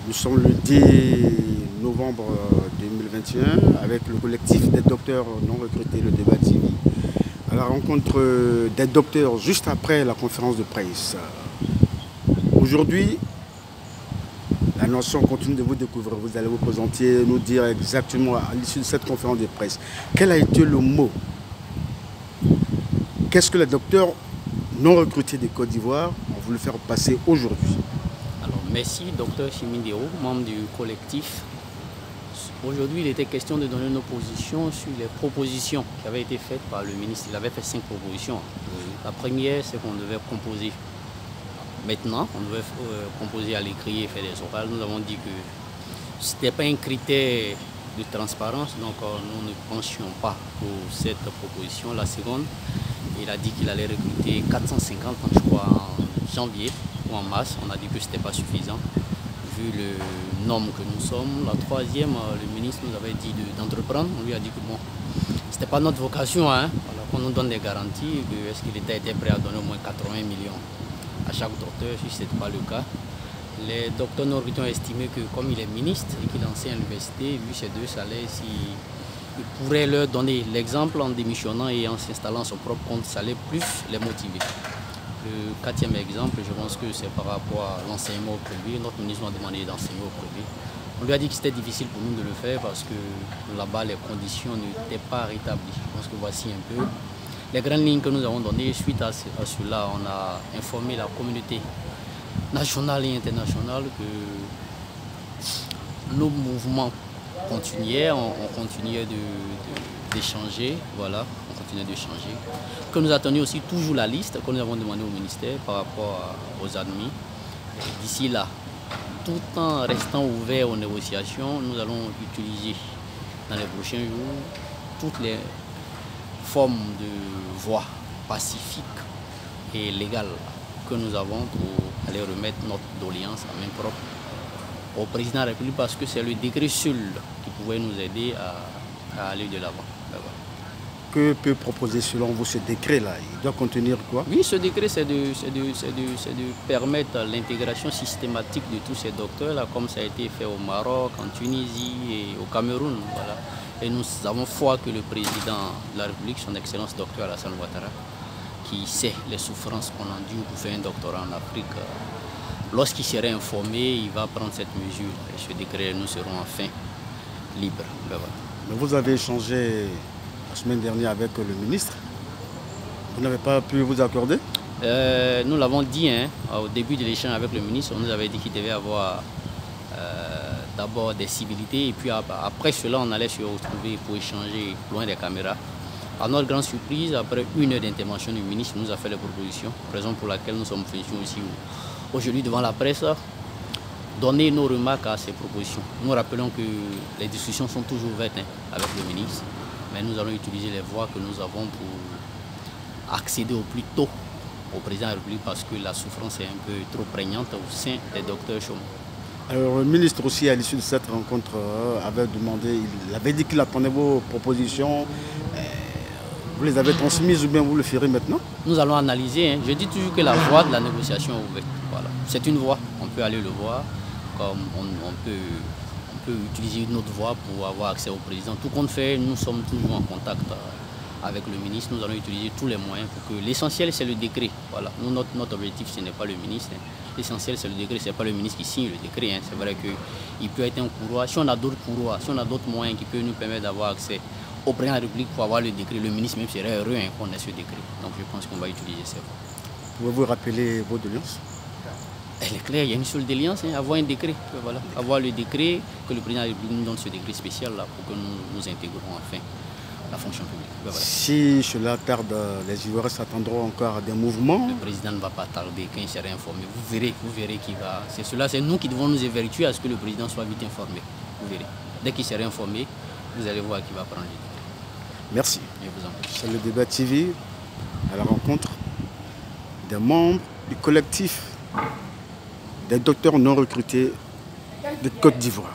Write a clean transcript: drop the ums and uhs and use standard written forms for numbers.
Nous sommes le 10 novembre 2021 avec le collectif des docteurs non recrutés, le débat TV, à la rencontre des docteurs juste après la conférence de presse. Aujourd'hui, la nation continue de vous découvrir. Vous allez vous présenter, nous dire exactement à l'issue de cette conférence de presse quel a été le mot. Qu'est-ce que les docteurs non recrutés de Côte d'Ivoire ont voulu faire passer aujourd'hui? Alors, merci, docteur Chimindéo, membre du collectif. Aujourd'hui, il était question de donner nos positions sur les propositions qui avaient été faites par le ministre. Il avait fait 5 propositions. La première, c'est qu'on devait composer. Maintenant, on devait composer à l'écrit et faire des orales. Nous avons dit que ce n'était pas un critère de transparence, donc nous ne pensions pas pour cette proposition. La seconde, il a dit qu'il allait recruter 450, je crois, en janvier ou en mars. On a dit que ce n'était pas suffisant, vu le nombre que nous sommes. La troisième, le ministre nous avait dit d'entreprendre. On lui a dit que bon, ce n'était pas notre vocation, hein, voilà, qu'on nous donne des garanties. Est-ce que l'État était prêt à donner au moins 80 millions à chaque docteur, si ce n'était pas le cas. Les docteurs non recrutés ont estimé que comme il est ministre et qu'il enseigne à l'université, vu ses 2 salaires, il pourrait leur donner l'exemple en démissionnant et en s'installant à son propre compte, ça allait plus les motiver. Le 4e exemple, je pense que c'est par rapport à l'enseignement au privé. Notre ministre nous a demandé d'enseigner au privé. On lui a dit que c'était difficile pour nous de le faire parce que là-bas, les conditions n'étaient pas rétablies. Je pense que voici un peu les grandes lignes que nous avons données. Suite à cela, on a informé la communauté nationale et internationale que nos mouvements continuaient, on continuait d'échanger, voilà, on continuait d'échanger. Que nous attendions aussi toujours la liste que nous avons demandé au ministère par rapport aux admis. D'ici là, tout en restant ouvert aux négociations, nous allons utiliser dans les prochains jours toutes les formes de voie pacifique et légale que nous avons pour aller remettre notre doléance à main propre au président de la République parce que c'est le décret seul qui pouvait nous aider à aller de l'avant. Que peut proposer selon vous ce décret-là? Il doit contenir quoi? Oui, ce décret, c'est de permettre l'intégration systématique de tous ces docteurs-là, comme ça a été fait au Maroc, en Tunisie et au Cameroun. Voilà. Et nous avons foi que le président de la République, son Excellence Dr Alassane Ouattara, qui sait les souffrances qu'on endure pour faire un doctorat en Afrique, lorsqu'il serait informé, il va prendre cette mesure. Et ce décret, nous serons enfin libres. Ben voilà. Mais vous avez échangé la semaine dernière avec le ministre. Vous n'avez pas pu vous accorder? Nous l'avons dit hein, au début de l'échange avec le ministre. On nous avait dit qu'il devait avoir d'abord des civilités et puis après cela, on allait se retrouver pour échanger loin des caméras. À notre grande surprise, après 1 heure d'intervention du ministre, il nous a fait les propositions, raison pour laquelle nous sommes venus aussi aujourd'hui devant la presse, donner nos remarques à ces propositions. Nous rappelons que les discussions sont toujours ouvertes hein, avec le ministre, mais nous allons utiliser les voies que nous avons pour accéder au plus tôt au président de la République parce que la souffrance est un peu trop prégnante au sein des docteurs chômeurs. Alors, le ministre aussi, à l'issue de cette rencontre, avait demandé, il avait dit qu'il attendait vos propositions. Vous les avez transmises ou bien vous le ferez maintenant? Nous allons analyser. Hein. Je dis toujours que la voie de la négociation est ouverte. Voilà. C'est une voie. On peut aller le voir comme on peut utiliser une autre voie pour avoir accès au président. Tout compte fait, nous sommes toujours en contact avec le ministre. Nous allons utiliser tous les moyens pour que l'essentiel, c'est le décret. Voilà. Nous, notre objectif, ce n'est pas le ministre. Hein. L'essentiel, c'est le décret. Ce n'est pas le ministre qui signe le décret. Hein. C'est vrai qu'il peut être un courroie. Si on a d'autres courroies, si on a d'autres moyens qui peuvent nous permettre d'avoir accès au président de la République pour avoir le décret, le ministre même serait heureux hein, qu'on ait ce décret. Donc je pense qu'on va utiliser ça. Pouvez-vous rappeler vos doléances? Elle est claire, il y a une seule déliance, hein, avoir un décret. Voilà. Avoir le décret, que le président de la République nous donne ce décret spécial là pour que nous intégrons enfin la fonction publique. Voilà. Si cela tarde, les Ivoiriens s'attendront encore à des mouvements? Le président ne va pas tarder quand il sera informé. Vous verrez qu'il va. C'est nous qui devons nous évertuer à ce que le président soit vite informé. Vous verrez. Dès qu'il sera informé, vous allez voir qu'il va prendre le décret. Merci. Je vous en prie. C'est le débat TV à la rencontre des membres du collectif des docteurs non recrutés de Côte d'Ivoire.